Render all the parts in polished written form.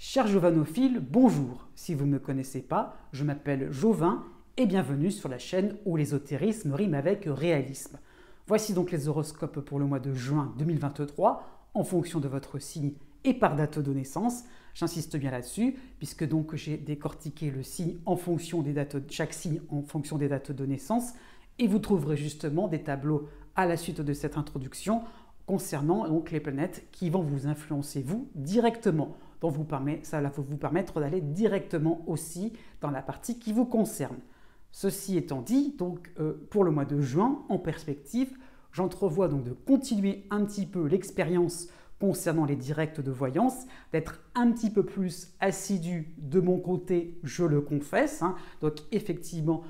Chers jovanophiles, bonjour. Si vous ne me connaissez pas, je m'appelle Jovin et bienvenue sur la chaîne où l'ésotérisme rime avec réalisme. Voici donc les horoscopes pour le mois de juin 2023 en fonction de votre signe et par date de naissance. J'insiste bien là-dessus puisque donc j'ai décortiqué le signe en fonction des dates, chaque signe en fonction des dates de naissance et vous trouverez justement des tableaux à la suite de cette introduction concernant donc les planètes qui vont vous influencer vous directement. Donc ça va vous permettre d'aller directement aussi dans la partie qui vous concerne. Ceci étant dit, donc pour le mois de juin, en perspective, j'entrevois donc de continuer un petit peu l'expérience concernant les directs de voyance, d'être un petit peu plus assidu de mon côté, je le confesse. Donc effectivement,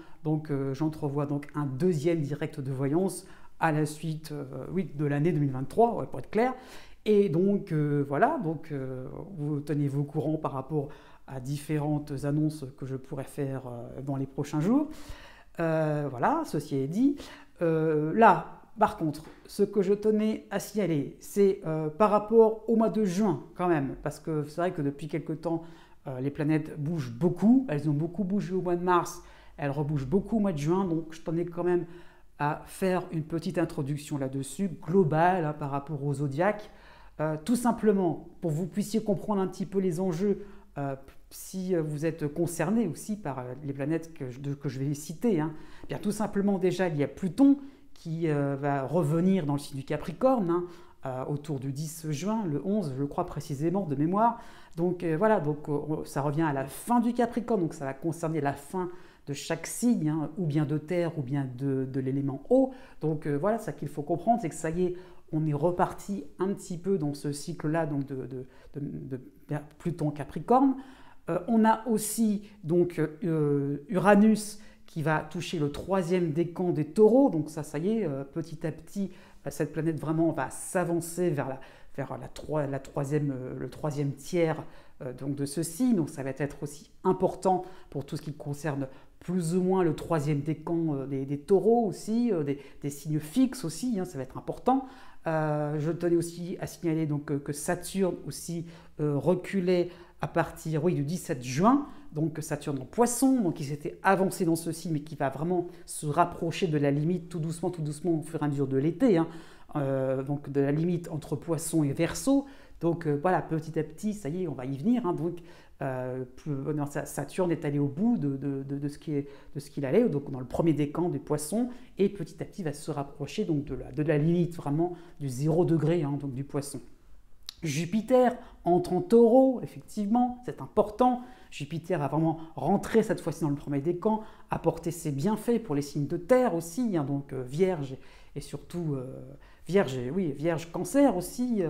j'entrevois donc un deuxième direct de voyance à la suite de l'année 2023, pour être clair. Et donc voilà, vous tenez-vous au courant par rapport à différentes annonces que je pourrais faire dans les prochains jours. Voilà, ceci est dit. Là, par contre, ce que je tenais à signaler, c'est par rapport au mois de juin quand même, parce que c'est vrai que depuis quelque temps, les planètes bougent beaucoup. Elles ont beaucoup bougé au mois de mars, elles rebougent beaucoup au mois de juin, donc je tenais quand même à faire une petite introduction là-dessus, globale par rapport au zodiaque. Tout simplement pour que vous puissiez comprendre un petit peu les enjeux si vous êtes concerné aussi par les planètes que je vais citer. Bien, tout simplement déjà il y a Pluton qui va revenir dans le signe du Capricorne autour du 10 juin, le 11 je crois précisément de mémoire. Donc voilà, ça revient à la fin du Capricorne, donc ça va concerner la fin de chaque signe, ou bien de terre ou bien de l'élément eau. Donc voilà, ça qu'il faut comprendre, c'est que ça y est, on est reparti un petit peu dans ce cycle-là donc de Pluton Capricorne. On a aussi donc Uranus qui va toucher le troisième décan des taureaux. Donc ça y est, petit à petit, cette planète vraiment va s'avancer vers le troisième tiers donc de ce signe. Donc ça va être aussi important pour tout ce qui concerne plus ou moins le troisième décan des taureaux aussi, des signes fixes aussi, ça va être important. Je tenais aussi à signaler donc, que Saturne aussi reculait à partir du 17 juin, donc Saturne en Poisson, donc il s'était avancé dans ce signe, mais qui va vraiment se rapprocher de la limite tout doucement au fur et à mesure de l'été, donc de la limite entre Poisson et Verseau. Donc voilà, petit à petit, ça y est, on va y venir. Saturne est allé au bout de ce qu'il allait, donc dans le premier décan des Poissons, et petit à petit va se rapprocher donc de la limite vraiment du 0 degré, donc du Poisson. Jupiter entre en Taureau, effectivement, c'est important. Jupiter a vraiment rentré cette fois-ci dans le premier décan, apporté ses bienfaits pour les signes de terre aussi, donc Vierge et surtout Vierge, Cancer aussi,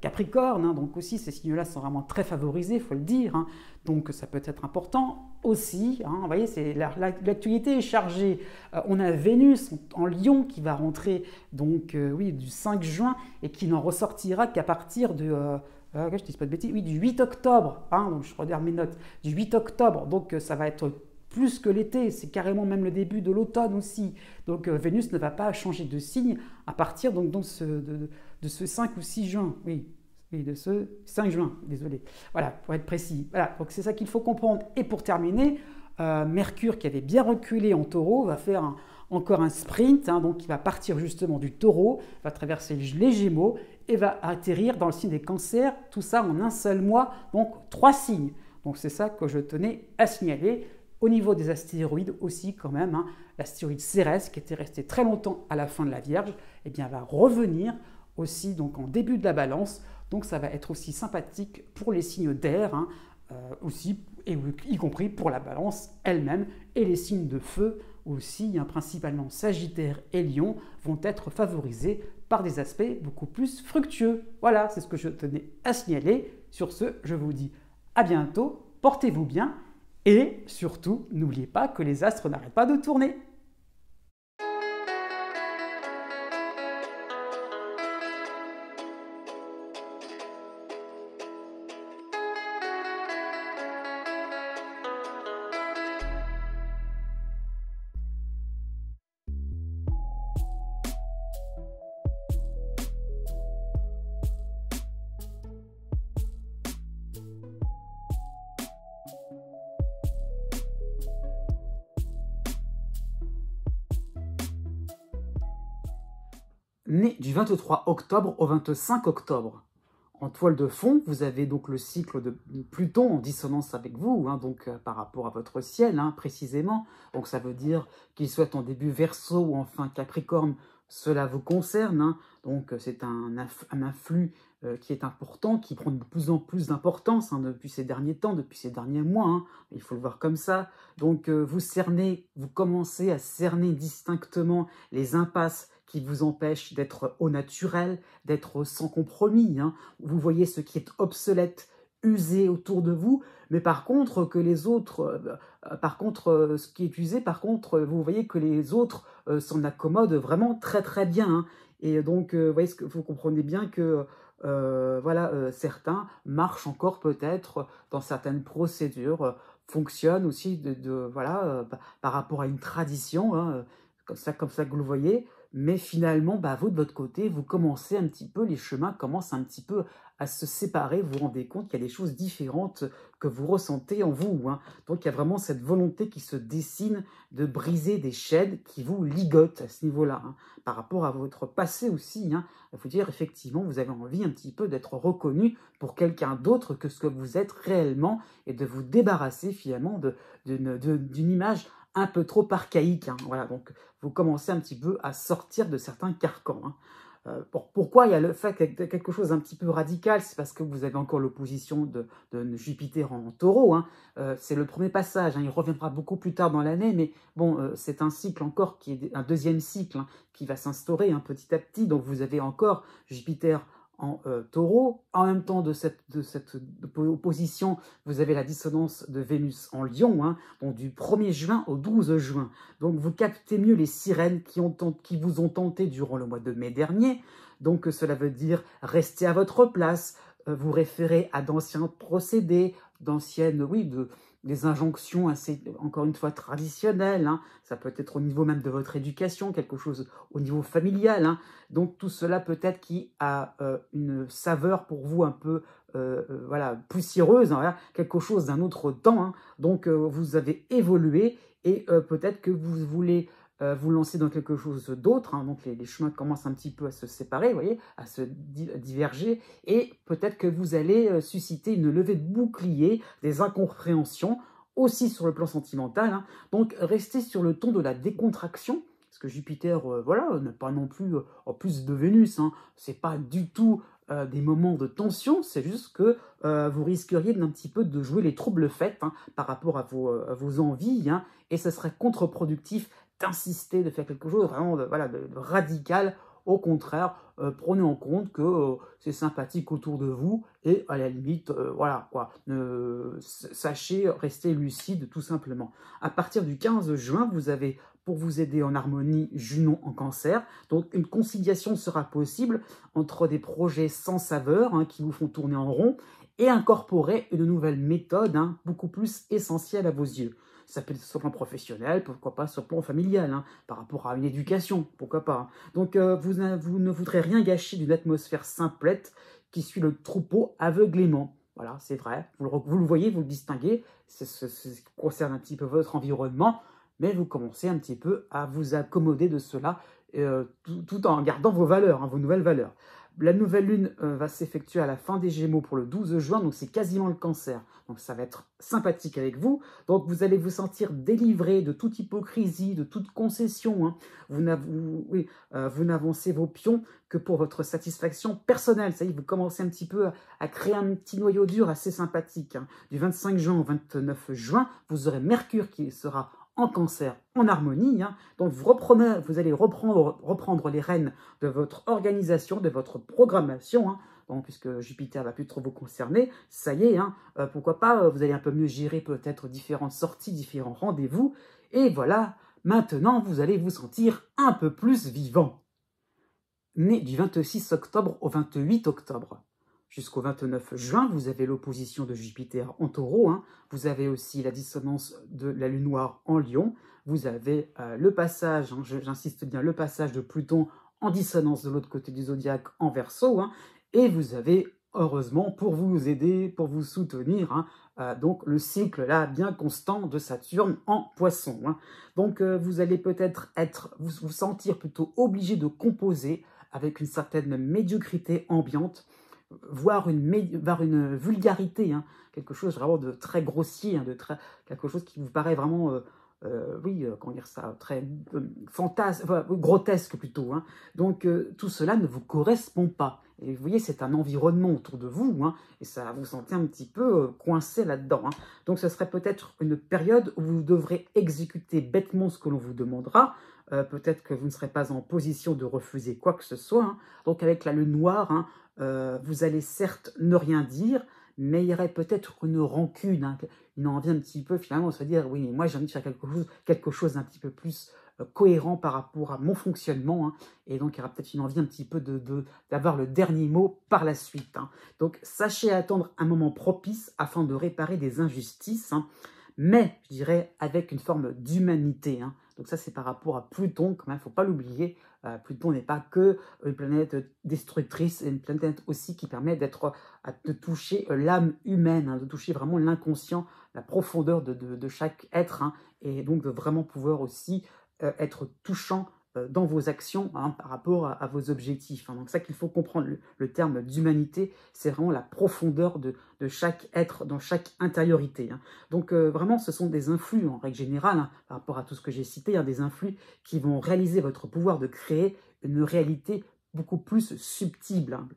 Capricorne, donc aussi ces signes-là sont vraiment très favorisés, il faut le dire, donc ça peut être important aussi. Vous voyez, l'actualité est chargée. On a Vénus en Lion qui va rentrer donc du 5 juin et qui n'en ressortira qu'à partir de je dis pas de bêtises, du 8 octobre. Donc je regarde mes notes, du 8 octobre. Donc ça va être plus que l'été, c'est carrément même le début de l'automne aussi. Donc Vénus ne va pas changer de signe à partir donc, de ce 5 ou 6 juin. Oui, de ce 5 juin, désolé. Voilà, pour être précis. Voilà, donc c'est ça qu'il faut comprendre. Et pour terminer, Mercure, qui avait bien reculé en Taureau, va faire encore un sprint, donc il va partir justement du Taureau, va traverser les Gémeaux et va atterrir dans le signe des Cancers, tout ça en un seul mois, donc 3 signes. Donc c'est ça que je tenais à signaler. Au niveau des astéroïdes aussi quand même, l'astéroïde Cérès qui était resté très longtemps à la fin de la Vierge, va revenir aussi donc en début de la Balance, donc ça va être aussi sympathique pour les signes d'air, aussi, et y compris pour la Balance elle-même, et les signes de feu aussi, principalement Sagittaire et Lion, vont être favorisés par des aspects beaucoup plus fructueux. Voilà, c'est ce que je tenais à signaler. Sur ce, je vous dis à bientôt, portez-vous bien, et surtout, n'oubliez pas que les astres n'arrêtent pas de tourner. né du 23 octobre au 25 octobre. En toile de fond, vous avez donc le cycle de Pluton en dissonance avec vous, hein, donc par rapport à votre ciel, hein, précisément. Donc ça veut dire qu'il soit en début Verseau ou en fin Capricorne, cela vous concerne. Hein. Donc c'est un influx qui est important, qui prend de plus en plus d'importance, hein, depuis ces derniers temps, depuis ces derniers mois. Hein. Il faut le voir comme ça. Donc vous commencez à cerner distinctement les impasses qui vous empêchent d'être au naturel, d'être sans compromis. Hein. Vous voyez ce qui est obsolète, usé autour de vous, mais par contre, que les autres, ce qui est usé, par contre, vous voyez que les autres s'en accommodent vraiment très très bien. Hein. Et donc, vous voyez, vous comprenez bien que certains marchent encore peut-être dans certaines procédures, fonctionnent aussi par rapport à une tradition, hein, comme ça que vous le voyez. Mais finalement, vous, de votre côté, vous commencez un petit peu, les chemins commencent un petit peu à se séparer. Vous vous rendez compte qu'il y a des choses différentes que vous ressentez en vous. Hein. Donc, il y a vraiment cette volonté qui se dessine de briser des chaînes qui vous ligotent à ce niveau-là. Hein. Par rapport à votre passé aussi, hein, il faut dire, effectivement, vous avez envie un petit peu d'être reconnu pour quelqu'un d'autre que ce que vous êtes réellement et de vous débarrasser finalement d'une image un peu trop archaïque. Hein. Voilà, donc vous commencez un petit peu à sortir de certains carcans. Hein. Pourquoi il y a le fait quelque chose un petit peu radical? C'est parce que vous avez encore l'opposition de Jupiter en taureau. Hein. C'est le premier passage, hein. Il reviendra beaucoup plus tard dans l'année, mais bon, c'est un cycle encore qui est un deuxième cycle, hein, qui va s'instaurer, hein, petit à petit. Donc vous avez encore Jupiter en taureau. En même temps de cette opposition, vous avez la dissonance de Vénus en lion, hein, donc du 1er juin au 12 juin. Donc vous captez mieux les sirènes qui vous ont tenté durant le mois de mai dernier. Donc cela veut dire rester à votre place, vous référer à d'anciens procédés, d'anciennes, des injonctions assez, encore une fois, traditionnelles. Hein. Ça peut être au niveau même de votre éducation, quelque chose au niveau familial. Hein. Donc tout cela peut-être qui a une saveur pour vous un peu poussiéreuse, hein, voilà, quelque chose d'un autre temps. Hein. Donc vous avez évolué et peut-être que vous voulez vous lancer dans quelque chose d'autre, hein, donc les chemins commencent un petit peu à se séparer, vous voyez, à se diverger, et peut-être que vous allez susciter une levée de bouclier, des incompréhensions, aussi sur le plan sentimental. Hein. Donc restez sur le ton de la décontraction, parce que Jupiter, n'est pas non plus, en plus de Vénus, hein, c'est pas du tout des moments de tension, c'est juste que vous risqueriez d'un petit peu de jouer les troubles faits, hein, par rapport à vos envies, hein, et ce serait contre-productif d'insister, de faire quelque chose vraiment de radical. Au contraire, prenez en compte que c'est sympathique autour de vous et à la limite, sachez rester lucide tout simplement. À partir du 15 juin, vous avez, pour vous aider en harmonie, Junon en Cancer. Donc une conciliation sera possible entre des projets sans saveur, hein, qui vous font tourner en rond, et incorporer une nouvelle méthode, hein, beaucoup plus essentielle à vos yeux. Ça peut être sur le plan professionnel, pourquoi pas sur le plan familial, hein, par rapport à une éducation, pourquoi pas. Hein. Donc vous ne voudrez rien gâcher d'une atmosphère simplette qui suit le troupeau aveuglément. Voilà, c'est vrai, vous le voyez, vous le distinguez, ça concerne un petit peu votre environnement, mais vous commencez un petit peu à vous accommoder de cela, tout en gardant vos valeurs, hein, vos nouvelles valeurs. La nouvelle lune va s'effectuer à la fin des Gémeaux pour le 12 juin, donc c'est quasiment le Cancer. Donc ça va être sympathique avec vous. Donc vous allez vous sentir délivré de toute hypocrisie, de toute concession. Hein. Vous n'avancez vos pions que pour votre satisfaction personnelle. Ça y est, vous commencez un petit peu à créer un petit noyau dur assez sympathique. Hein. Du 25 juin au 29 juin, vous aurez Mercure qui sera en Cancer, en harmonie. Hein. Donc vous allez reprendre les rênes de votre organisation, de votre programmation, hein. Bon, puisque Jupiter va plus trop vous concerner, ça y est, hein, pourquoi pas, vous allez un peu mieux gérer peut-être différentes sorties, différents rendez-vous, et voilà, maintenant vous allez vous sentir un peu plus vivant. Né du 26 octobre au 28 octobre. Jusqu'au 29 juin, vous avez l'opposition de Jupiter en taureau, hein. Vous avez aussi la dissonance de la lune noire en lion, vous avez le passage, hein, j'insiste bien, le passage de Pluton en dissonance de l'autre côté du zodiaque en Verseau, hein, et vous avez, heureusement, pour vous aider, pour vous soutenir, hein, donc le cycle là bien constant de Saturne en Poisson. Hein. Donc vous allez peut-être vous sentir plutôt obligé de composer avec une certaine médiocrité ambiante, voire une vulgarité, hein, quelque chose vraiment de très grossier, hein, quelque chose qui vous paraît vraiment, comment dire ça, très grotesque plutôt. Hein. Donc tout cela ne vous correspond pas. Et vous voyez, c'est un environnement autour de vous, hein, et ça vous sentez un petit peu coincé là-dedans. Hein. Donc ce serait peut-être une période où vous devrez exécuter bêtement ce que l'on vous demandera. Peut-être que vous ne serez pas en position de refuser quoi que ce soit. Hein. Donc avec la lune noire, hein, vous allez certes ne rien dire, mais il y aurait peut-être une rancune, hein, une envie un petit peu finalement de se dire oui, mais moi j'ai envie de faire quelque chose d'un petit peu plus cohérent par rapport à mon fonctionnement, hein, et donc il y aura peut-être une envie un petit peu d'avoir le dernier mot par la suite. Hein. Donc sachez attendre un moment propice afin de réparer des injustices, hein, mais je dirais avec une forme d'humanité. Hein. Donc ça c'est par rapport à Pluton, quand même, il ne faut pas l'oublier. Pluton n'est pas que une planète destructrice, c'est une planète aussi qui permet de toucher l'âme humaine, hein, de toucher vraiment l'inconscient, la profondeur de chaque être, hein, et donc de vraiment pouvoir aussi être touchant dans vos actions, hein, par rapport à vos objectifs. Hein. Donc ça qu'il faut comprendre, le terme d'humanité, c'est vraiment la profondeur de chaque être, dans chaque intériorité. Hein. Donc vraiment, ce sont des influx, en règle générale, hein, par rapport à tout ce que j'ai cité, hein, des influx qui vont réaliser votre pouvoir de créer une réalité beaucoup plus subtile. Hein,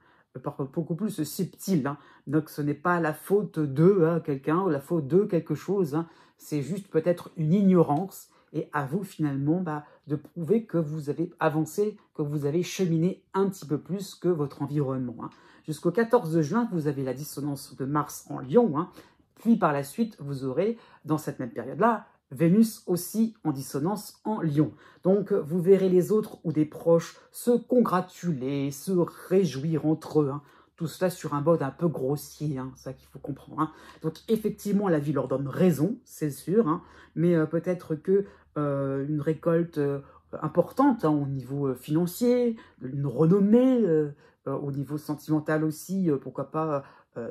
beaucoup plus subtile. Hein. Donc ce n'est pas la faute de hein, quelqu'un ou la faute de quelque chose, hein. C'est juste peut-être une ignorance, et à vous finalement de prouver que vous avez avancé, que vous avez cheminé un petit peu plus que votre environnement. Hein. Jusqu'au 14 juin, vous avez la dissonance de Mars en Lion, hein. Puis par la suite, vous aurez, dans cette même période-là, Vénus aussi en dissonance en Lion. Donc vous verrez les autres ou des proches se congratuler, se réjouir entre eux, hein. Tout cela sur un mode un peu grossier, hein, c'est ça qu'il faut comprendre. Hein. Donc effectivement, la vie leur donne raison, c'est sûr, hein, mais peut-être que une récolte importante, hein, au niveau financier, une renommée, au niveau sentimental aussi, pourquoi pas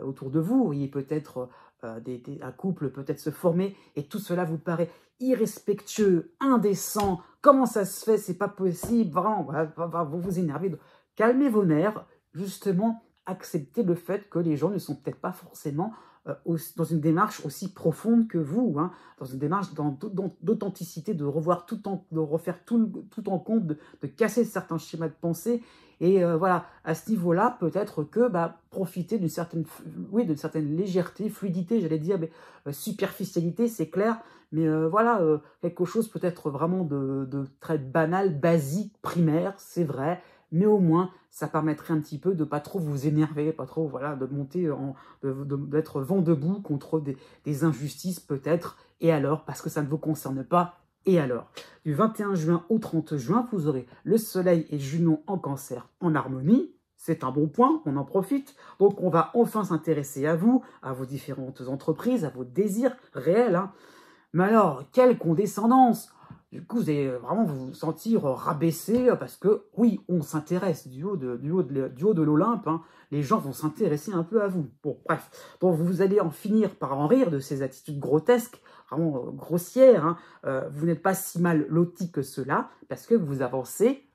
autour de vous, vous voyez peut-être un couple peut-être se former, et tout cela vous paraît irrespectueux, indécent, comment ça se fait, c'est pas possible, vraiment, vous vous énervez, calmez vos nerfs, justement, acceptez le fait que les gens ne sont peut-être pas forcément dans une démarche aussi profonde que vous, hein, dans une démarche d'authenticité, de revoir de refaire tout en compte, de casser certains schémas de pensée. Et voilà, à ce niveau-là, peut-être que profiter d'une certaine légèreté, fluidité, j'allais dire, mais superficialité, c'est clair, mais voilà, quelque chose peut-être vraiment de très banal, basique, primaire, c'est vrai, mais au moins, ça permettrait un petit peu de pas trop vous énerver, pas trop, voilà, de monter, d'être vent debout contre des injustices peut-être, et alors, parce que ça ne vous concerne pas, et alors. Du 21 juin au 30 juin, vous aurez le Soleil et Junon en Cancer en harmonie. C'est un bon point, on en profite. Donc on va enfin s'intéresser à vous, à vos différentes entreprises, à vos désirs réels. Hein. Mais alors, quelle condescendance! Du coup, vous allez vraiment vous sentir rabaissé parce que, oui, on s'intéresse du haut de l'Olympe. Hein, les gens vont s'intéresser un peu à vous. Bon, bref. Donc, vous allez en finir par en rire de ces attitudes grotesques, vraiment grossières. Hein. Vous n'êtes pas si mal loti que cela parce que vous avancez,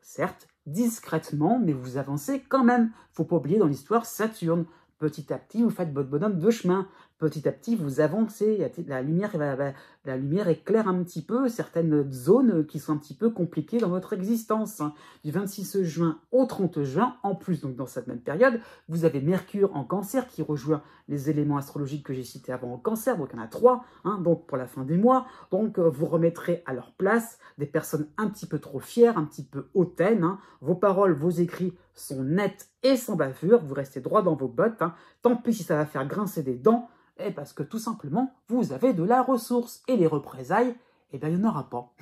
certes, discrètement, mais vous avancez quand même. Faut pas oublier dans l'histoire Saturne. Petit à petit, vous faites votre bonhomme de chemin. Petit à petit, vous avancez. La lumière éclaire un petit peu certaines zones qui sont un petit peu compliquées dans votre existence. Du 26 juin au 30 juin, en plus, donc dans cette même période, vous avez Mercure en Cancer qui rejoint les éléments astrologiques que j'ai cités avant en Cancer. Donc, il y en a 3, hein, donc pour la fin du mois. Donc, vous remettrez à leur place des personnes un petit peu trop fières, un petit peu hautaines. Hein. Vos paroles, vos écrits sont nets et sans bavure. Vous restez droit dans vos bottes. Hein. Tant pis si ça va faire grincer des dents. Et parce que tout simplement, vous avez de la ressource. Et les représailles, eh bien, il n'y en aura pas.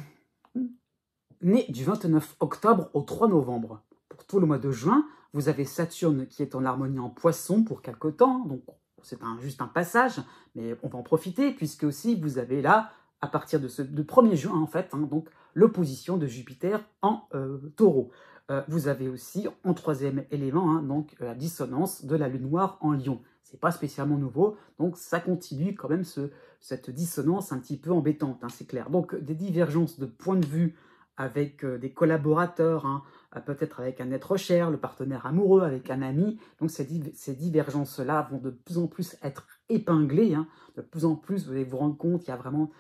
Né du 29 octobre au 3 novembre. Pour tout le mois de juin, vous avez Saturne qui est en harmonie en Poisson pour quelque temps. Donc, c'est juste un passage, mais on va en profiter, puisque aussi vous avez là, à partir de 1er juin, en fait, hein, donc l'opposition de Jupiter en Taureau. Vous avez aussi, en 3e élément, hein, donc la dissonance de la Lune noire en Lion. C'est pas spécialement nouveau, donc ça continue quand même cette dissonance un petit peu embêtante, hein, c'est clair. Donc des divergences de points de vue avec des collaborateurs, hein, peut-être avec un être cher, le partenaire amoureux, avec un ami. Donc ces divergences-là vont de plus en plus être épinglées, hein. De plus en plus, vous allez vous rendre compte qu'il y a vraiment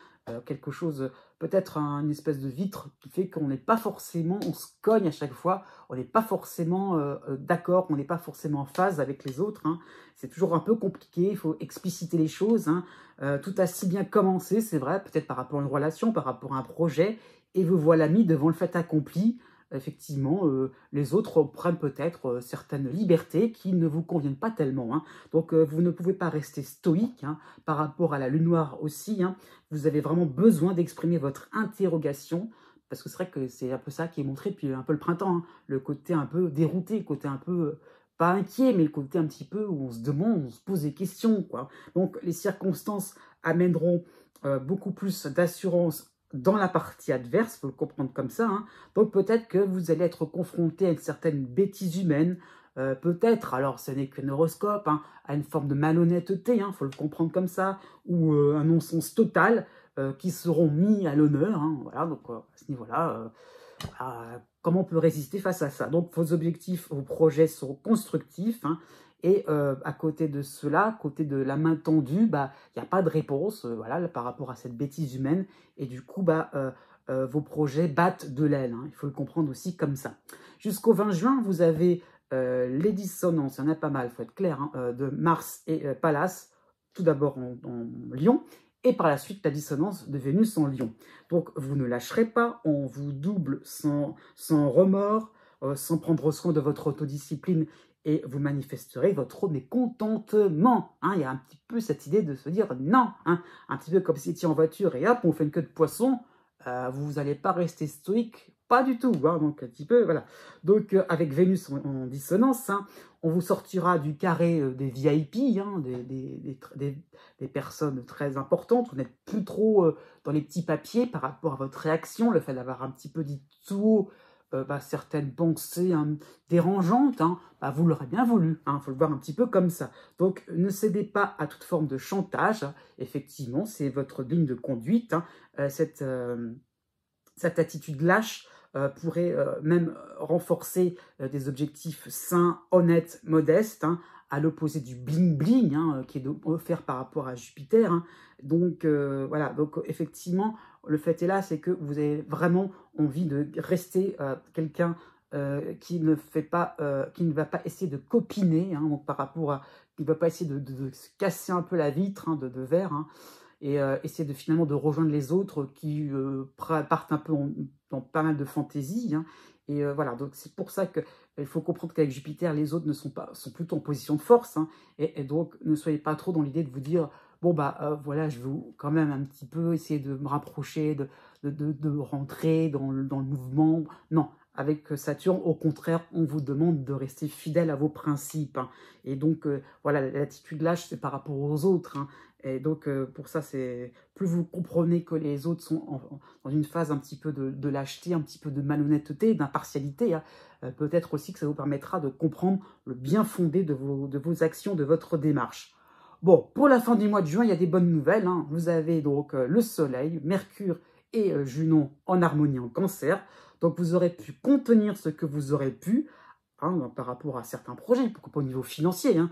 quelque chose, peut-être une espèce de vitre qui fait qu'on n'est pas forcément, on se cogne à chaque fois, on n'est pas forcément d'accord, on n'est pas forcément en phase avec les autres, hein. C'est toujours un peu compliqué, il faut expliciter les choses, hein. Tout a si bien commencé, c'est vrai, peut-être par rapport à une relation, par rapport à un projet, et vous voilà mis devant le fait accompli. Effectivement, les autres prennent peut-être certaines libertés qui ne vous conviennent pas tellement, hein. Donc, vous ne pouvez pas rester stoïque, hein, par rapport à la lune noire aussi, hein. Vous avez vraiment besoin d'exprimer votre interrogation, parce que c'est vrai que c'est un peu ça qui est montré depuis un peu le printemps, hein. Le côté un peu dérouté, le côté un peu, pas inquiet, mais le côté un petit peu où on se demande, on se pose des questions, quoi. Donc, les circonstances amèneront beaucoup plus d'assurance dans la partie adverse, il faut le comprendre comme ça, hein. Donc peut-être que vous allez être confronté à une certaine bêtise humaine, peut-être, alors ce n'est qu'un horoscope, hein, à une forme de malhonnêteté, il faut le comprendre comme ça, ou un non-sens total, qui seront mis à l'honneur, hein, voilà, donc à ce niveau-là, comment on peut résister face à ça? Donc vos objectifs, vos projets seront constructifs, hein, et à côté de cela, à côté de la main tendue, bah, il n'y a pas de réponse voilà, par rapport à cette bêtise humaine. Et du coup, bah, vos projets battent de l'aile, hein. Il faut le comprendre aussi comme ça. Jusqu'au 20 juin, vous avez les dissonances, il y en a pas mal, il faut être clair, hein, de Mars et Pallas, tout d'abord en Lion, et par la suite la dissonance de Vénus en Lion. Donc vous ne lâcherez pas, on vous double sans remords, sans prendre soin de votre autodiscipline, et vous manifesterez votre mécontentement, hein. Il y a un petit peu cette idée de se dire non, hein, un petit peu comme si vous étiez en voiture et hop, on fait une queue de poisson, vous n'allez pas rester stoïque, pas du tout, hein, donc un petit peu, voilà. Donc avec Vénus en dissonance, hein, on vous sortira du carré des VIP, hein, des personnes très importantes, vous n'êtes plus trop dans les petits papiers par rapport à votre réaction, le fait d'avoir un petit peu dit tout haut, certaines pensées dérangeantes, hein, vous l'aurez bien voulu, il faut le voir un petit peu comme ça. Donc ne cédez pas à toute forme de chantage, hein. Effectivement, c'est votre ligne de conduite, hein. Cette attitude lâche pourrait même renforcer des objectifs sains, honnêtes, modestes, hein, à l'opposé du bling-bling, hein, qui est offert par rapport à Jupiter, hein. Donc voilà, donc effectivement, le fait est là, c'est que vous avez vraiment envie de rester quelqu'un qui ne va pas essayer de copiner, hein, donc par rapport à, qui ne va pas essayer de se casser un peu la vitre, hein, de verre, hein, et essayer de finalement de rejoindre les autres qui partent un peu dans pas mal de fantaisie, hein. Et voilà, donc c'est pour ça qu'il faut comprendre qu'avec Jupiter, les autres sont plutôt en position de force, hein. Et donc ne soyez pas trop dans l'idée de vous dire bon voilà, je veux quand même un petit peu essayer de me rapprocher, de rentrer dans le mouvement. Non, avec Saturne, au contraire, on vous demande de rester fidèle à vos principes, hein. Et donc voilà, l'attitude lâche, c'est par rapport aux autres, hein. Et donc, pour ça, c'est plus vous comprenez que les autres sont dans une phase un petit peu de lâcheté, un petit peu de malhonnêteté, d'impartialité, hein, peut-être aussi que ça vous permettra de comprendre le bien fondé de vos actions, de votre démarche. Bon, pour la fin du mois de juin, il y a des bonnes nouvelles, hein. Vous avez donc le Soleil, Mercure et Junon en harmonie en Cancer. Donc, vous aurez pu contenir ce que vous aurez pu, hein, par rapport à certains projets, pourquoi pas au niveau financier, hein,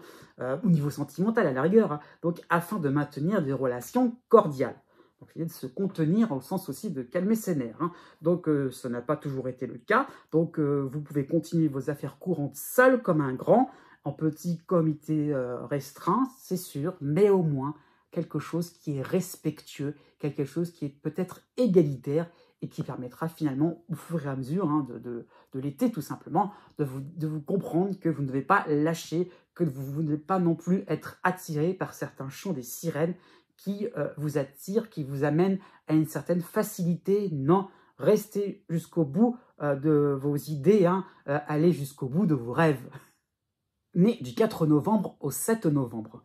au niveau sentimental à la rigueur, hein, donc afin de maintenir des relations cordiales. Donc l'idée de se contenir au sens aussi de calmer ses nerfs, hein. Donc ça n'a pas toujours été le cas, donc vous pouvez continuer vos affaires courantes seul comme un grand, en petit comité restreint, c'est sûr, mais au moins quelque chose qui est respectueux, quelque chose qui est peut-être égalitaire, et qui permettra finalement, au fur et à mesure de l'été tout simplement, de vous comprendre que vous ne devez pas lâcher, que vous ne devez pas non plus être attiré par certains chants des sirènes qui vous attirent, qui vous amènent à une certaine facilité. Non, restez jusqu'au bout de vos idées, hein, allez jusqu'au bout de vos rêves. Né du 4 novembre au 7 novembre.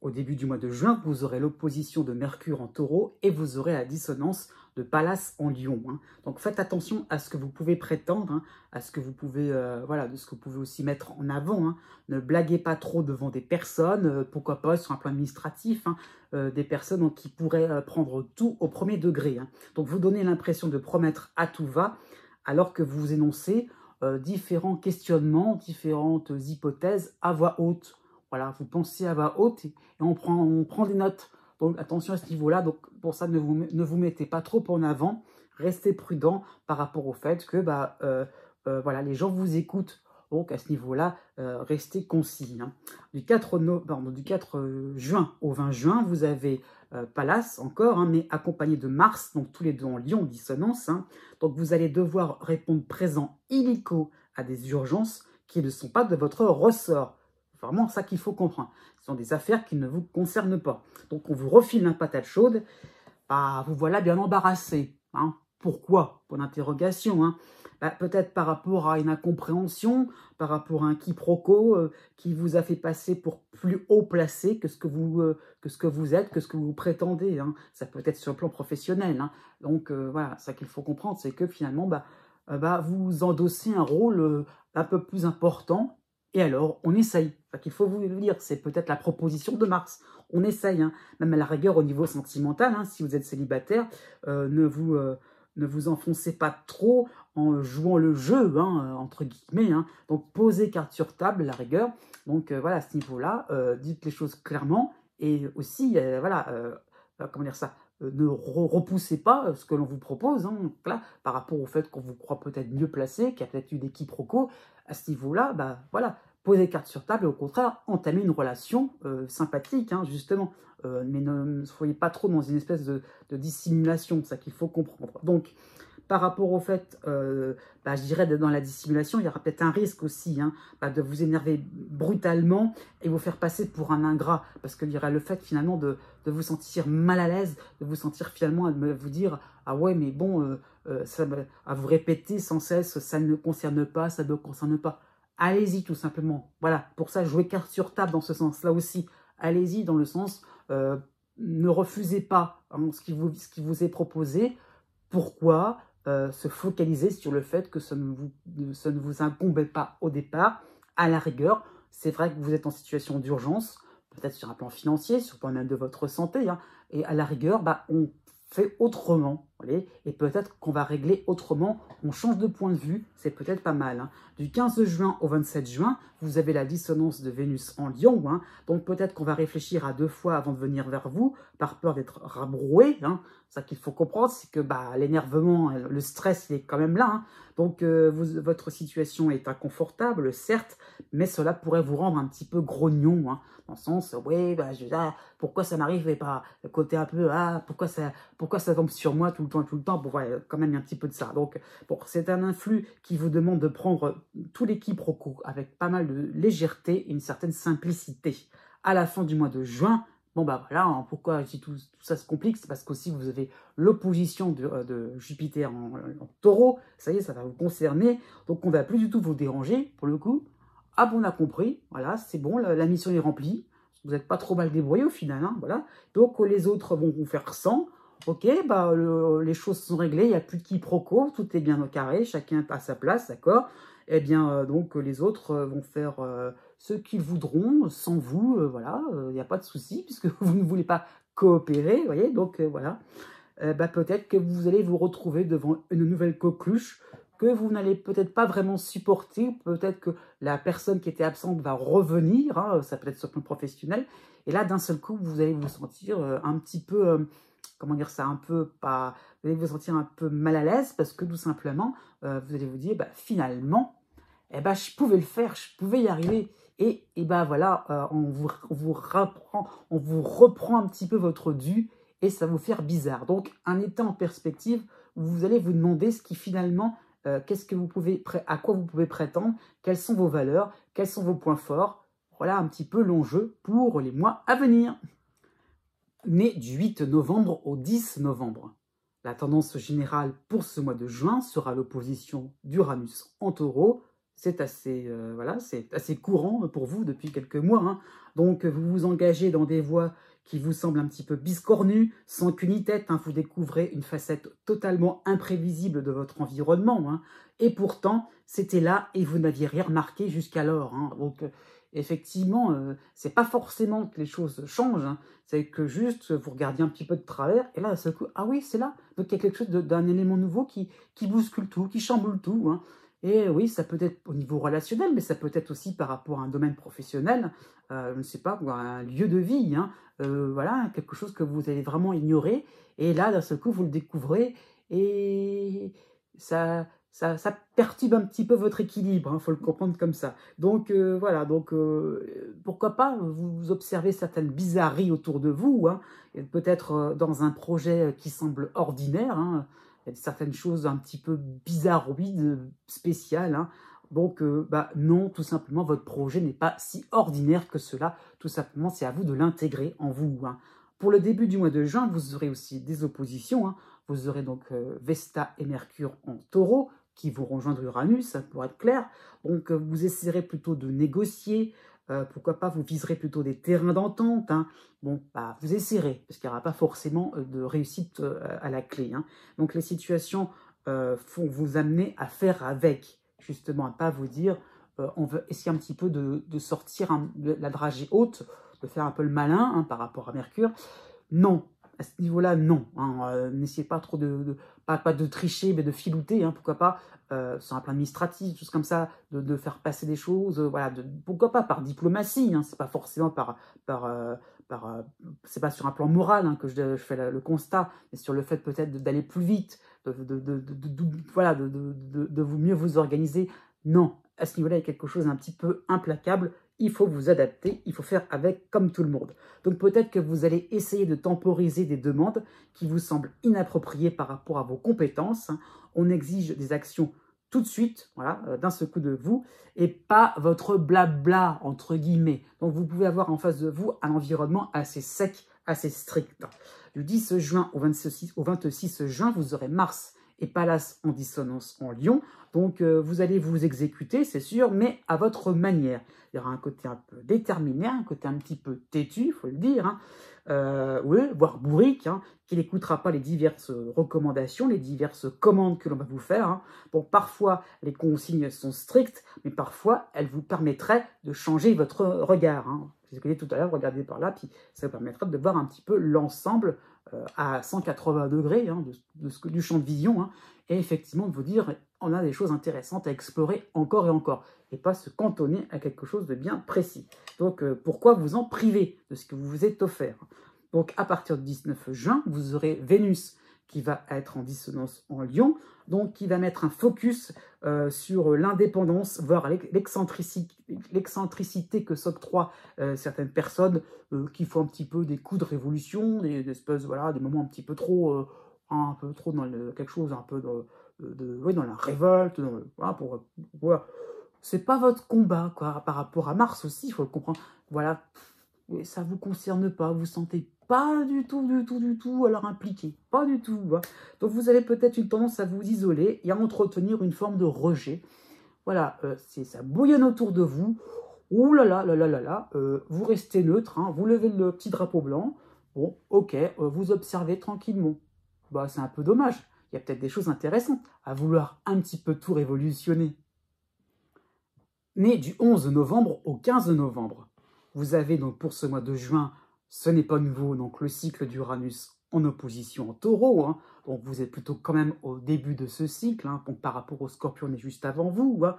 Au début du mois de juin, vous aurez l'opposition de Mercure en Taureau et vous aurez la dissonance de Pallas en Lion, hein. Donc faites attention à ce que vous pouvez prétendre, hein, à ce que vous pouvez, voilà, de ce que vous pouvez aussi mettre en avant, hein. Ne blaguez pas trop devant des personnes, pourquoi pas sur un plan administratif, hein, des personnes qui pourraient prendre tout au premier degré, hein. Donc vous donnez l'impression de promettre à tout va, alors que vous énoncez différents questionnements, différentes hypothèses à voix haute. Voilà, vous pensez à voix haute et on prend des notes. Donc attention à ce niveau-là, donc pour ça ne vous mettez pas trop en avant, restez prudent par rapport au fait que voilà, les gens vous écoutent. Donc à ce niveau-là, restez concis. Hein. Du 4 juin au 20 juin, vous avez Pallas encore, hein, mais accompagné de Mars, donc tous les deux en Lion, en dissonance. Hein. Donc vous allez devoir répondre présent illico à des urgences qui ne sont pas de votre ressort. C'est vraiment ça qu'il faut comprendre. Ce sont des affaires qui ne vous concernent pas. Donc on vous refile une patate chaude, bah, vous voilà bien embarrassé. Hein. Pourquoi? Pour l'interrogation. Hein. Bah, peut-être par rapport à une incompréhension, par rapport à un quiproquo qui vous a fait passer pour plus haut placé que ce que vous êtes, que ce que vous prétendez. Hein. Ça peut être sur le plan professionnel. Hein. Donc voilà, ça qu'il faut comprendre, c'est que finalement, vous endossez un rôle un peu plus important. Et alors, on essaye. Enfin, qu'il faut vous dire, c'est peut-être la proposition de Mars. On essaye, hein. Même à la rigueur au niveau sentimental, hein, si vous êtes célibataire, ne vous enfoncez pas trop en jouant le jeu, hein, entre guillemets. Hein. Donc, posez carte sur table, à la rigueur. Donc, voilà, à ce niveau-là, dites les choses clairement. Et aussi, comment dire ça, ne repoussez pas ce que l'on vous propose. Hein. Donc, là, par rapport au fait qu'on vous croit peut-être mieux placé, qu'il y a peut-être eu des quiproquos, à ce niveau-là, voilà, posez carte sur table et au contraire, entamez une relation sympathique, hein, justement. Mais ne soyez pas trop dans une espèce de dissimulation, c'est ça qu'il faut comprendre. Donc, par rapport au fait, je dirais, dans la dissimulation, il y aura peut-être un risque aussi hein, de vous énerver brutalement et vous faire passer pour un ingrat. Parce qu'il y aura le fait finalement de vous sentir mal à l'aise, de vous sentir finalement à vous dire « Ah ouais, mais bon, à vous répéter sans cesse, ça ne me concerne pas, ça ne me concerne pas. » Allez-y tout simplement. Voilà, pour ça, jouez carte sur table dans ce sens-là aussi. Allez-y dans le sens, ne refusez pas hein, ce qui vous est proposé. Pourquoi se focaliser sur le fait que ça ne vous incombait pas au départ. À la rigueur, c'est vrai que vous êtes en situation d'urgence, peut-être sur un plan financier, sur le plan même de votre santé, hein, et à la rigueur, on fait autrement, voyez, et peut-être qu'on va régler autrement, on change de point de vue, c'est peut-être pas mal. Hein. Du 15 juin au 27 juin, vous avez la dissonance de Vénus en Lion, hein, donc peut-être qu'on va réfléchir à 2 fois avant de venir vers vous, par peur d'être rabroué. Hein. Ça qu'il faut comprendre, c'est que l'énervement, le stress, il est quand même là. Hein. Donc votre situation est inconfortable, certes, mais cela pourrait vous rendre un petit peu grognon, hein, dans le sens, oui, pourquoi ça m'arrive et pas le côté un peu, pourquoi ça tombe sur moi tout le temps, bon, ouais, quand même il y a un petit peu de ça. Donc, bon, c'est un influx qui vous demande de prendre tout les quiproquos avec pas mal de légèreté et une certaine simplicité. À la fin du mois de juin, bon, voilà, hein, pourquoi si tout ça se complique, c'est parce qu'aussi vous avez l'opposition de Jupiter en taureau, ça y est, ça va vous concerner, donc on ne va plus du tout vous déranger, pour le coup. Ah bon, on a compris, voilà, c'est bon, la mission est remplie, vous n'êtes pas trop mal débrouillé au final, hein, voilà. Donc les autres vont vous faire 100, ok, les choses sont réglées, il n'y a plus de quiproquo, tout est bien au carré, chacun à sa place, d'accord. Eh bien, donc les autres vont faire ce qu'ils voudront sans vous, voilà, il n'y a pas de souci, puisque vous ne voulez pas coopérer, vous voyez, donc voilà. Peut-être que vous allez vous retrouver devant une nouvelle coqueluche que vous n'allez peut-être pas vraiment supporter, peut-être que la personne qui était absente va revenir, hein, ça peut être sur le plan professionnel, et là, d'un seul coup, vous allez vous sentir un petit peu, comment dire ça, vous allez vous sentir un peu mal à l'aise, parce que tout simplement, vous allez vous dire, finalement, je pouvais le faire, je pouvais y arriver, et voilà, on vous reprend un petit peu votre dû, et ça va vous faire bizarre. Donc, un état en perspective, vous allez vous demander ce qui finalement, à quoi vous pouvez prétendre, quelles sont vos valeurs, quels sont vos points forts. Voilà un petit peu l'enjeu pour les mois à venir. Né du 8 novembre au 10 novembre. La tendance générale pour ce mois de juin sera l'opposition d'Uranus en taureau. C'est assez, assez courant pour vous depuis quelques mois. Hein. Donc, vous vous engagez dans des voies qui vous semblent un petit peu biscornues, sans qu'une ni tête. Hein, vous découvrez une facette totalement imprévisible de votre environnement. Hein. Et pourtant, c'était là et vous n'aviez rien remarqué jusqu'alors. Hein. Donc, effectivement, c'est pas forcément que les choses changent. Hein. C'est que juste, vous regardez un petit peu de travers, et là, d'un seul coup, ah oui, c'est là. Donc, il y a quelque chose d'un élément nouveau qui bouscule tout, qui chamboule tout. Hein. Et oui, ça peut être au niveau relationnel, mais ça peut être aussi par rapport à un domaine professionnel, je ne sais pas, ou à un lieu de vie, hein, voilà, quelque chose que vous allez vraiment ignorer. Et là, d'un seul coup, vous le découvrez et ça perturbe un petit peu votre équilibre, il faut le comprendre comme ça. Donc voilà, donc pourquoi pas vous observez certaines bizarreries autour de vous, hein, et peut-être dans un projet qui semble ordinaire, hein, il y a certaines choses un petit peu bizarroïdes, spéciales, hein. Donc, bah, non, tout simplement, votre projet n'est pas si ordinaire que cela. Tout simplement, c'est à vous de l'intégrer en vous, hein. Pour le début du mois de juin, vous aurez aussi des oppositions, hein. Vous aurez donc Vesta et Mercure en taureau, qui vont rejoindre Uranus, hein, pour être clair. Donc, vous essaierez plutôt de négocier. Pourquoi pas, vous viserez plutôt des terrains d'entente, hein. Bon, bah, vous essaierez, parce qu'il n'y aura pas forcément de réussite à la clé, hein. Donc, les situations vont vous amener à faire avec, justement, à ne pas vous dire on veut essayer un petit peu de sortir la dragée haute, de faire un peu le malin, hein, par rapport à Mercure. Non, à ce niveau-là, non, hein, n'essayez pas trop pas de tricher, mais de filouter, hein, pourquoi pas, sur un plan administratif, choses comme ça, de faire passer des choses, voilà, pourquoi pas par diplomatie, hein, c'est pas forcément par, c'est pas sur un plan moral, hein, que je fais le constat, mais sur le fait peut-être d'aller plus vite, voilà, de vous mieux vous organiser. Non, à ce niveau-là, il y a quelque chose d'un petit peu implacable. Il faut vous adapter, il faut faire avec comme tout le monde. Donc peut-être que vous allez essayer de temporiser des demandes qui vous semblent inappropriées par rapport à vos compétences. On exige des actions tout de suite, voilà, d'un seul coup de vous, et pas votre blabla, entre guillemets. Donc vous pouvez avoir en face de vous un environnement assez sec, assez strict. Du 10 juin au 26 juin, vous aurez Mars et Pallas en dissonance en Lion. Donc vous allez vous exécuter, c'est sûr, mais à votre manière. Il y aura un côté un peu déterminé, un côté un petit peu têtu, il faut le dire, hein. Oui, voire bourrique, hein, qui n'écoutera pas les diverses recommandations, les diverses commandes que l'on va vous faire, hein. Bon, parfois, les consignes sont strictes, mais parfois, elles vous permettraient de changer votre regard, hein. Vous avez tout à l'heure, regardez par là, puis ça vous permettra de voir un petit peu l'ensemble à 180 degrés, hein, du champ de vision, hein, et effectivement de vous dire, on a des choses intéressantes à explorer encore et encore, et pas se cantonner à quelque chose de bien précis. Donc, pourquoi vous en priver de ce que vous vous êtes offert? Donc, à partir du 19 juin, vous aurez Vénus qui va être en dissonance en Lion, donc qui va mettre un focus sur l'indépendance, voire l'excentricité que s'octroient certaines personnes qui font un petit peu des coups de révolution, des espèces, voilà, des moments un petit peu trop dans quelque chose un peu oui, dans la révolte, voilà, voilà. C'est pas votre combat, quoi, par rapport à Mars aussi, il faut le comprendre. Voilà, ça vous concerne pas, vous sentez pas du tout à leur impliquer, pas du tout, hein. Donc vous avez peut-être une tendance à vous isoler et à entretenir une forme de rejet. Voilà, ça bouillonne autour de vous. Ouh là là là là là là, vous restez neutre, hein, vous levez le petit drapeau blanc. Bon, ok, vous observez tranquillement. Bah, c'est un peu dommage. Il y a peut-être des choses intéressantes à vouloir un petit peu tout révolutionner. Né du 11 novembre au 15 novembre, vous avez donc pour ce mois de juin, ce n'est pas nouveau, donc le cycle d'Uranus en opposition en taureau, hein. Donc vous êtes plutôt quand même au début de ce cycle, hein, donc par rapport au Scorpion, on est juste avant vous, hein.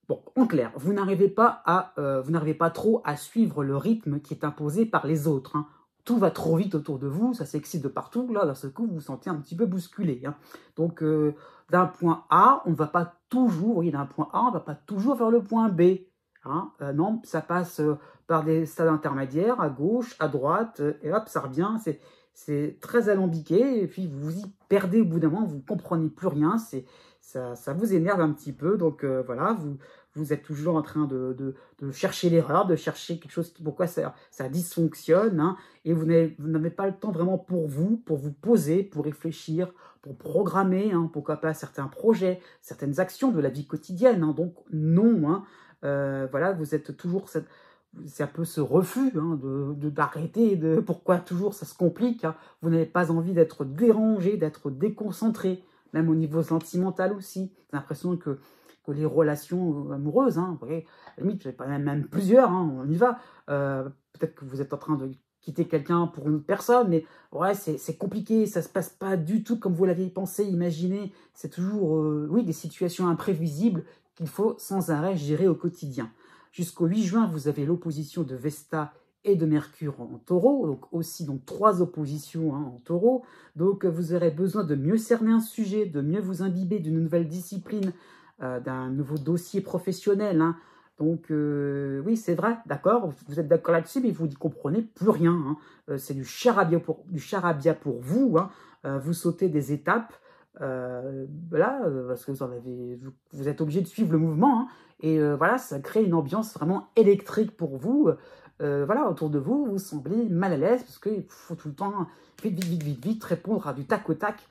Bon, en clair, vous n'arrivez pas trop à suivre le rythme qui est imposé par les autres, hein. Tout va trop vite autour de vous, ça s'excite de partout, là, d'un seul coup, vous vous sentez un petit peu bousculé, hein. Donc, d'un point A, on ne va pas toujours, vous voyez, d'un point A, on ne va pas toujours vers le point B, hein. Non, ça passe par des stades intermédiaires, à gauche, à droite, et hop, ça revient, c'est très alambiqué, et puis vous vous y perdez au bout d'un moment, vous ne comprenez plus rien, ça vous énerve un petit peu, donc voilà, vous êtes toujours en train de chercher l'erreur, de chercher quelque chose, pourquoi ça dysfonctionne, hein, et vous n'avez pas le temps vraiment pour vous poser, pour réfléchir, pour programmer, hein, pourquoi pas certains projets, certaines actions de la vie quotidienne, hein, donc non, hein, voilà, vous êtes toujours c'est un peu ce refus, hein, d'arrêter, pourquoi toujours ça se complique, hein. Vous n'avez pas envie d'être dérangé, d'être déconcentré, même au niveau sentimental aussi. J'ai l'impression que les relations amoureuses, hein, vous voyez, à la limite, même plusieurs, hein, on y va. Peut-être que vous êtes en train quitter quelqu'un pour une autre personne, mais ouais, c'est compliqué, ça se passe pas du tout comme vous l'aviez pensé, imaginé. C'est toujours, oui, des situations imprévisibles qu'il faut sans arrêt gérer au quotidien. Jusqu'au 8 juin, vous avez l'opposition de Vesta et de Mercure en taureau, donc aussi donc 3 oppositions en taureau. Donc vous aurez besoin de mieux cerner un sujet, de mieux vous imbiber d'une nouvelle discipline, d'un nouveau dossier professionnel. Donc oui, c'est vrai, d'accord, vous êtes d'accord là-dessus, mais vous n'y comprenez plus rien. C'est du charabia pour vous. Vous sautez des étapes, voilà, parce que vous êtes obligé de suivre le mouvement. Et voilà, ça crée une ambiance vraiment électrique pour vous. Voilà, autour de vous, vous semblez mal à l'aise parce qu'il faut tout le temps vite répondre à du tac au tac.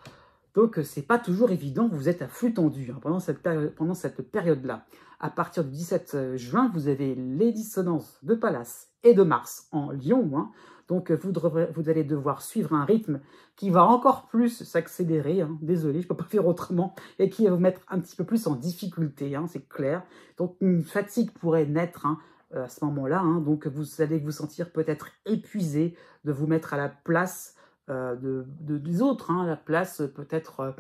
Donc, c'est pas toujours évident, vous êtes à flux tendu pendant cette période-là. À partir du 17 juin, vous avez les dissonances de Pallas et de Mars en Lion. Donc, vous allez devoir suivre un rythme qui va encore plus s'accélérer. Désolé, je ne peux pas faire autrement. Et qui va vous mettre un petit peu plus en difficulté, c'est clair. Donc, une fatigue pourrait naître à ce moment-là. Donc, vous allez vous sentir peut-être épuisé de vous mettre à la place des autres, à la place peut-être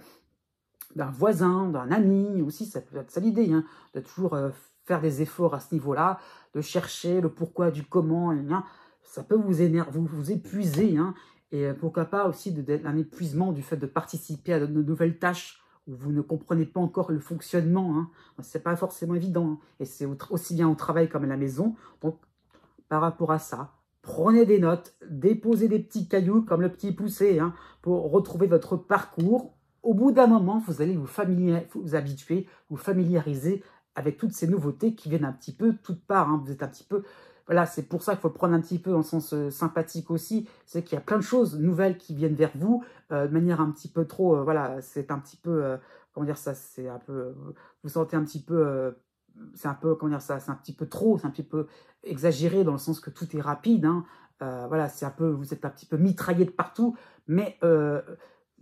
d'un voisin, d'un ami aussi, ça peut être ça l'idée, de toujours faire des efforts à ce niveau-là, de chercher le pourquoi du comment, ça peut vous énerver, vous épuiser, et pourquoi pas aussi un épuisement du fait de participer à de nouvelles tâches où vous ne comprenez pas encore le fonctionnement, c'est pas forcément évident, et c'est aussi bien au travail comme à la maison. Donc par rapport à ça, prenez des notes, déposez des petits cailloux comme le petit poussé pour retrouver votre parcours. Au bout d'un moment, vous allez vous habituer, vous familiariser avec toutes ces nouveautés qui viennent un petit peu de toutes parts. Vous êtes un petit peu... Voilà, c'est pour ça qu'il faut le prendre un petit peu en sens sympathique aussi. C'est qu'il y a plein de choses nouvelles qui viennent vers vous de manière un petit peu trop... voilà, c'est un petit peu... comment dire ça, c'est un peu... vous sentez un petit peu... c'est un peu, comment dire ça, c'est un petit peu trop, c'est un petit peu exagéré dans le sens que tout est rapide. Voilà, c'est un peu, vous êtes un petit peu mitraillé de partout, mais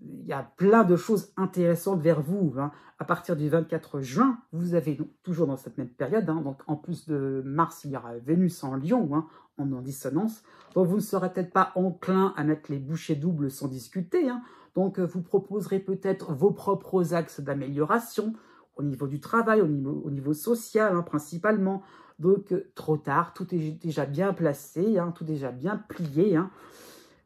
il y a plein de choses intéressantes vers vous. À partir du 24 juin, vous avez donc, toujours dans cette même période, donc en plus de Mars, il y aura Vénus en Lion, en dissonance. Donc vous ne serez peut-être pas enclin à mettre les bouchées doubles sans discuter. Donc vous proposerez peut-être vos propres axes d'amélioration au niveau du travail, au niveau social principalement. Donc trop tard, tout est déjà bien placé, tout est déjà bien plié.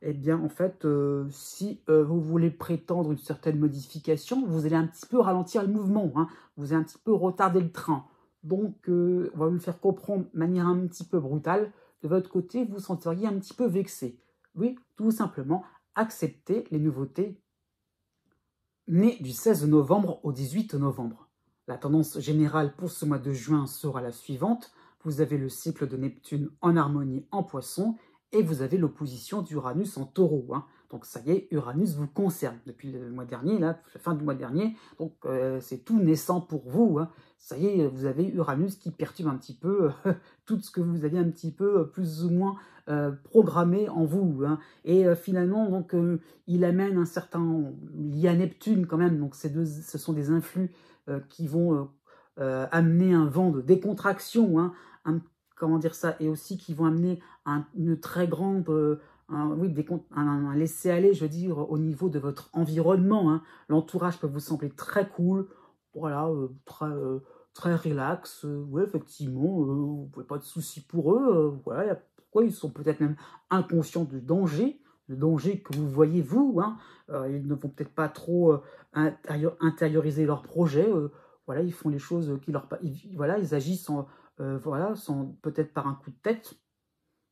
Eh bien, en fait, si vous voulez prétendre une certaine modification, vous allez un petit peu ralentir le mouvement, vous allez un petit peu retarder le train. Donc, on va vous le faire comprendre de manière un petit peu brutale. De votre côté, vous vous sentiriez un petit peu vexé. Oui, tout simplement, acceptez les nouveautés nées du 16 novembre au 18 novembre. La tendance générale pour ce mois de juin sera la suivante. Vous avez le cycle de Neptune en harmonie en Poisson et vous avez l'opposition d'Uranus en Taureau. Donc ça y est, Uranus vous concerne depuis le mois dernier, la fin du mois dernier. Donc c'est tout naissant pour vous. Ça y est, vous avez Uranus qui perturbe un petit peu tout ce que vous aviez un petit peu plus ou moins programmé en vous. Et finalement, donc il amène un certain... Il y a Neptune quand même, donc ce sont des influx qui vont amener un vent de décontraction, comment dire ça, et aussi qui vont amener une très grande, un laisser-aller, je veux dire, au niveau de votre environnement. L'entourage peut vous sembler très cool, voilà, très relax, ouais, effectivement, vous n'avez pas de soucis pour eux, voilà, pourquoi ils sont peut-être même inconscients du danger que vous voyez vous. Ils ne vont peut-être pas trop intérioriser leurs projets. Voilà, ils font les choses voilà, ils agissent voilà, peut-être par un coup de tête,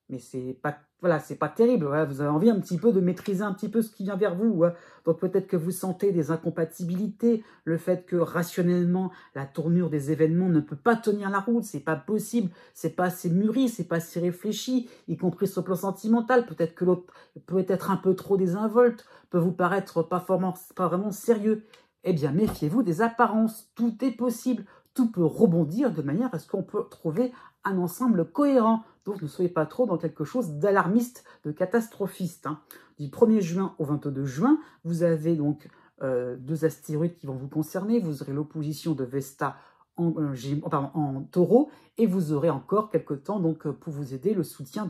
mais c'est pas, voilà, c'est pas terrible. Voilà, vous avez envie un petit peu de maîtriser un petit peu ce qui vient vers vous. Donc peut-être que vous sentez des incompatibilités, le fait que rationnellement la tournure des événements ne peut pas tenir la route, c'est pas possible, c'est pas assez mûri, c'est pas assez réfléchi, y compris sur le plan sentimental. Peut-être que l'autre peut être un peu trop désinvolte, peut vous paraître pas vraiment sérieux. Eh bien, méfiez-vous des apparences. Tout est possible, tout peut rebondir de manière à ce qu'on peut trouver un ensemble cohérent. Donc ne soyez pas trop dans quelque chose d'alarmiste, de catastrophiste. Du 1er juin au 22 juin, vous avez donc 2 astéroïdes qui vont vous concerner. Vous aurez l'opposition de Vesta en taureau, et vous aurez encore quelques temps donc, pour vous aider, le soutien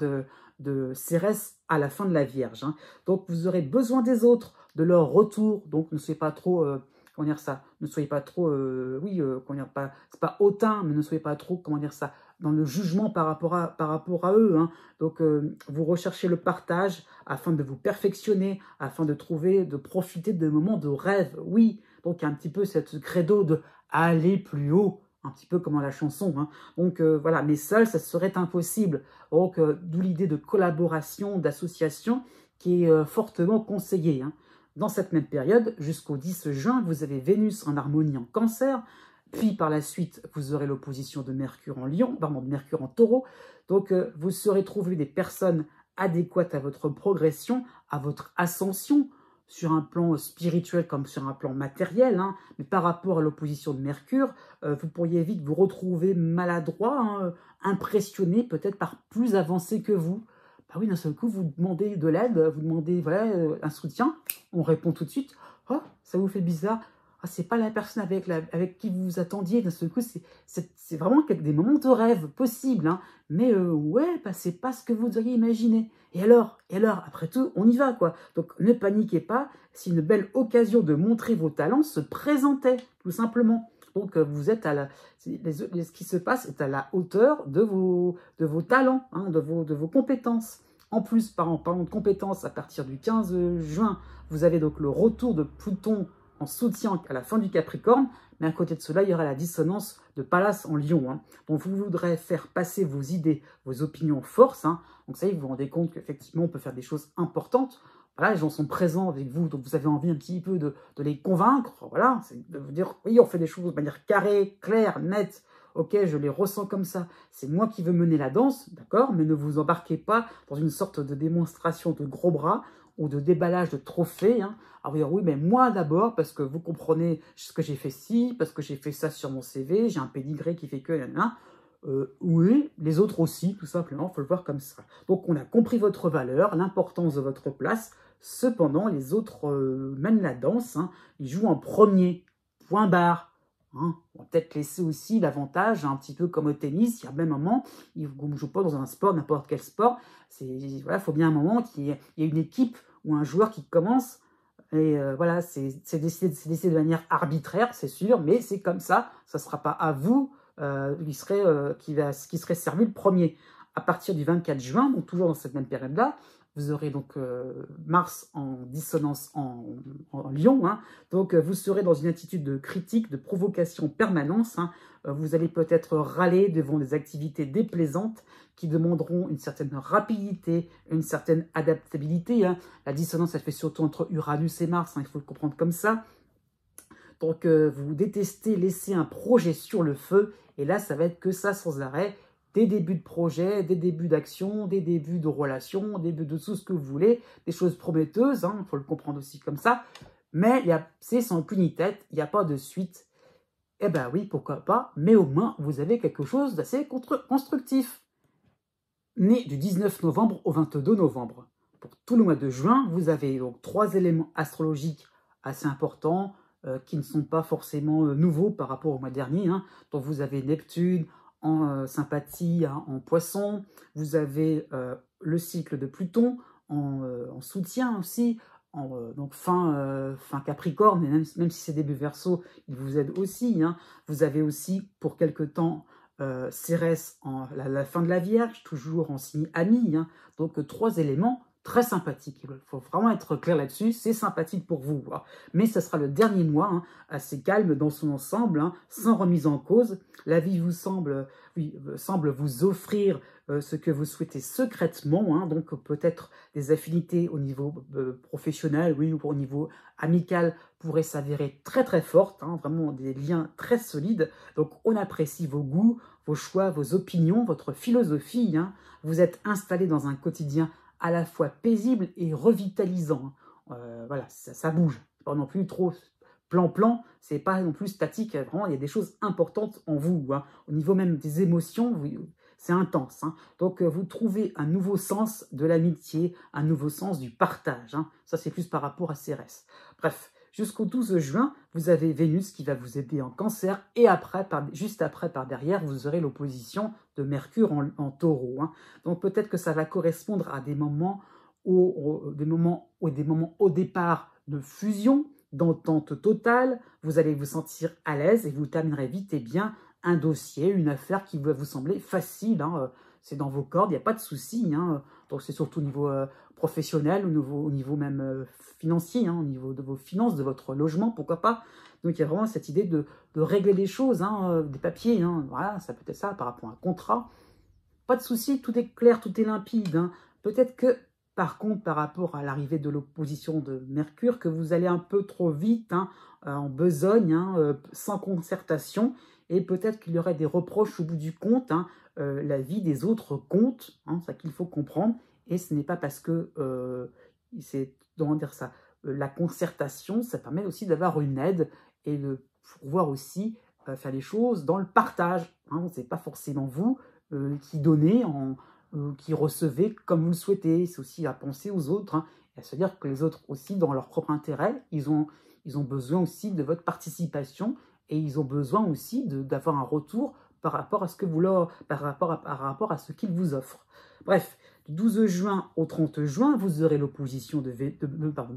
de Cérès à la fin de la Vierge. Hein. Donc vous aurez besoin des autres, de leur retour, donc ne soyez pas trop... comment dire ça, ne soyez pas trop, comment dire, c'est pas hautain, mais ne soyez pas trop, comment dire ça, dans le jugement par rapport à eux. Hein. Donc, vous recherchez le partage afin de vous perfectionner, afin de trouver, de profiter de moments de rêve. Oui, donc il y a un petit peu cette credo de aller plus haut, un petit peu comme dans la chanson. Hein. Donc, voilà, mais seul, ça serait impossible. Donc, d'où l'idée de collaboration, d'association qui est fortement conseillée. Hein. Dans cette même période, jusqu'au 10 juin, vous avez Vénus en harmonie en Cancer, puis par la suite, vous aurez l'opposition de Mercure en Lion, pardon, de Mercure en Taureau. Donc, vous saurez trouver des personnes adéquates à votre progression, à votre ascension, sur un plan spirituel comme sur un plan matériel. Hein. Mais par rapport à l'opposition de Mercure, vous pourriez vite vous retrouver maladroit, hein, impressionné peut-être par plus avancé que vous. Bah oui, d'un seul coup, vous demandez de l'aide, vous demandez voilà, un soutien, on répond tout de suite. Oh, ça vous fait bizarre. Ah, c'est pas la personne avec qui vous vous attendiez. D'un seul coup, c'est vraiment des moments de rêve possibles. Hein. Mais ouais, bah, c'est pas ce que vous auriez imaginé. Et alors, après tout, on y va, quoi. Donc, ne paniquez pas. Si une belle occasion de montrer vos talents se présentait, tout simplement. Donc, vous êtes ce qui se passe est à la hauteur de vos talents, hein, de vos compétences. En plus, en parlant de compétences, à partir du 15 juin, vous avez donc le retour de Pluton en soutien à la fin du Capricorne, mais à côté de cela, il y aura la dissonance de Pallas en Lion. Hein. Donc, vous voudrez faire passer vos idées, vos opinions en force. Hein. Donc, ça y est, vous vous rendez compte qu'effectivement, on peut faire des choses importantes. Voilà, les gens sont présents avec vous, donc vous avez envie un petit peu de les convaincre. Voilà, c'est de vous dire, oui, on fait des choses de manière carrée, claire, nette. Ok, je les ressens comme ça. C'est moi qui veux mener la danse, d'accord, mais ne vous embarquez pas dans une sorte de démonstration de gros bras ou de déballage de trophées. Hein. Ah oui, mais moi d'abord, parce que vous comprenez ce que j'ai fait ci, parce que j'ai fait ça sur mon CV, j'ai un pédigré qui fait que... oui, les autres aussi, tout simplement, il faut le voir comme ça. Donc, on a compris votre valeur, l'importance de votre place. Cependant, les autres mènent la danse. Hein. Ils jouent en premier, point barre. Hein. On va peut-être laisser aussi l'avantage, un petit peu comme au tennis. Il y a même un moment, ils ne jouent pas dans un sport, n'importe quel sport. Voilà, faut bien un moment qu'il y ait une équipe ou un joueur qui commence. Et voilà, c'est décidé de manière arbitraire, c'est sûr, mais c'est comme ça. Ça ne sera pas à vous qui serait servi le premier. À partir du 24 juin, donc toujours dans cette même période-là, vous aurez donc Mars en dissonance en Lion. Hein. Donc vous serez dans une attitude de critique, de provocation permanente. Hein. Vous allez peut-être râler devant des activités déplaisantes qui demanderont une certaine rapidité, une certaine adaptabilité. Hein. La dissonance, elle fait surtout entre Uranus et Mars, hein, il faut le comprendre comme ça. Donc, vous détestez laisser un projet sur le feu, et là, ça va être que ça sans arrêt. Des débuts de projet, des débuts d'action, des débuts de relations, des débuts de tout ce que vous voulez, des choses prometteuses, hein, faut le comprendre aussi comme ça. Mais c'est sans queue ni tête, il n'y a pas de suite. Eh bien oui, pourquoi pas, mais au moins, vous avez quelque chose d'assez constructif. Né du 19 novembre au 22 novembre. Pour tout le mois de juin, vous avez donc 3 éléments astrologiques assez importants, qui ne sont pas forcément nouveaux par rapport au mois dernier. Hein. Donc vous avez Neptune en sympathie, hein, en poisson, vous avez le cycle de Pluton en soutien aussi, donc fin Capricorne, et même si c'est début Verseau, il vous aide aussi. Hein. Vous avez aussi pour quelque temps Cérès la fin de la Vierge, toujours en signe ami. Hein. Donc 3 éléments très sympathique, il faut vraiment être clair là-dessus, c'est sympathique pour vous. Hein. Mais ce sera le dernier mois, hein, assez calme dans son ensemble, hein, sans remise en cause. La vie vous semble vous offrir ce que vous souhaitez secrètement, hein, donc peut-être des affinités au niveau professionnel, oui, ou au niveau amical pourraient s'avérer très très fortes, hein, vraiment des liens très solides. Donc on apprécie vos goûts, vos choix, vos opinions, votre philosophie. Hein. Vous êtes installé dans un quotidien à la fois paisible et revitalisant. Voilà, ça bouge. C'est pas non plus trop plan-plan, c'est pas non plus statique. Vraiment, il y a des choses importantes en vous. Hein. Au niveau même des émotions, c'est intense. Hein. Donc, vous trouvez un nouveau sens de l'amitié, un nouveau sens du partage. Hein. Ça, c'est plus par rapport à Cérès. Bref, jusqu'au 12 juin, Vous avez Vénus qui va vous aider en Cancer et après, juste après, par derrière, vous aurez l'opposition de Mercure en Taureau. Hein. Donc peut-être que ça va correspondre à des moments au départ de fusion, d'entente totale. Vous allez vous sentir à l'aise et vous terminerez vite et bien un dossier, une affaire qui va vous sembler facile. Hein. C'est dans vos cordes, il n'y a pas de souci. Hein. Donc c'est surtout au niveau professionnel, au niveau même financier, hein, au niveau de vos finances, de votre logement, pourquoi pas. Donc il y a vraiment cette idée de régler les choses, hein, des papiers. Hein. Voilà, ça peut être ça par rapport à un contrat. Pas de souci, tout est clair, tout est limpide. Hein. Peut-être que, par contre, par rapport à l'arrivée de l'opposition de Mercure, que vous allez un peu trop vite, hein, en besogne, hein, sans concertation, et peut-être qu'il y aurait des reproches au bout du compte. Hein, la vie des autres compte, hein, c'est ça qu'il faut comprendre, et ce n'est pas parce que, c'est, comment dire ça, la concertation, ça permet aussi d'avoir une aide et de pouvoir aussi faire les choses dans le partage. Hein, c'est pas forcément vous qui donnez, qui recevez comme vous le souhaitez. C'est aussi à penser aux autres, hein, et à se dire que les autres aussi, dans leur propre intérêt, ils ont besoin aussi de votre participation et ils ont besoin aussi d'avoir un retour par rapport à ce que vous par rapport à ce qu'ils vous offrent. Bref, du 12 juin au 30 juin, vous aurez l'opposition de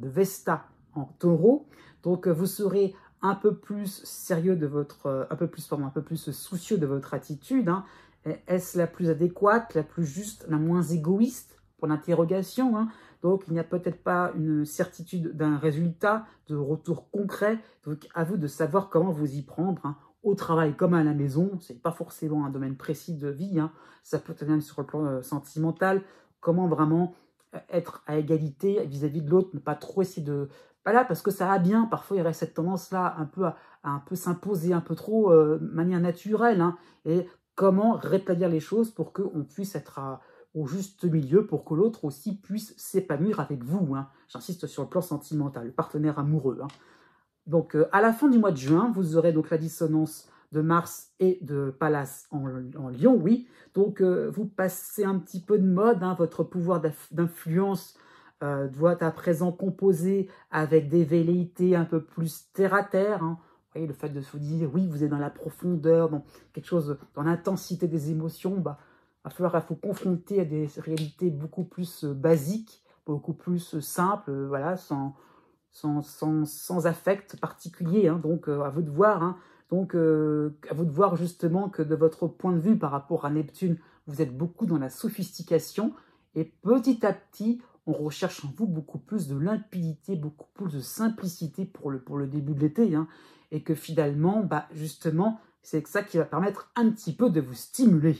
Vesta en Taureau. Donc vous serez un peu plus sérieux de votre, un peu plus soucieux de votre attitude. Hein. Est-ce la plus adéquate, la plus juste, la moins égoïste pour l'interrogation, hein. Donc, il n'y a peut-être pas une certitude d'un résultat, de retour concret. Donc, à vous de savoir comment vous y prendre, hein, au travail comme à la maison. Ce n'est pas forcément un domaine précis de vie. Hein. Ça peut être même sur le plan sentimental. Comment vraiment être à égalité vis-à-vis de l'autre, ne pas trop essayer de... Voilà, parce que ça va bien. Parfois, il y aurait cette tendance-là un peu à un peu s'imposer un peu trop de manière naturelle. Hein, et comment rétablir les choses pour qu'on puisse être au juste milieu, pour que l'autre aussi puisse s'épanouir avec vous. Hein. J'insiste sur le plan sentimental, le partenaire amoureux. Hein. Donc, à la fin du mois de juin, vous aurez donc la dissonance de Mars et de Pallas en Lion, oui. Donc, vous passez un petit peu de mode. Hein. Votre pouvoir d'influence doit à présent composer avec des velléités un peu plus terre-à-terre. Hein. Vous voyez, le fait de se dire, oui, vous êtes dans la profondeur, dans quelque chose, dans l'intensité des émotions, bah, il faut confronter à des réalités beaucoup plus basiques, beaucoup plus simples, voilà, sans affect particulier. Hein. Donc, à vous de voir. Hein. Donc, à vous de voir justement que de votre point de vue par rapport à Neptune, vous êtes beaucoup dans la sophistication. Et petit à petit, on recherche en vous beaucoup plus de limpidité, beaucoup plus de simplicité pour le début de l'été. Hein. Et que finalement, bah, justement, c'est ça qui va permettre un petit peu de vous stimuler.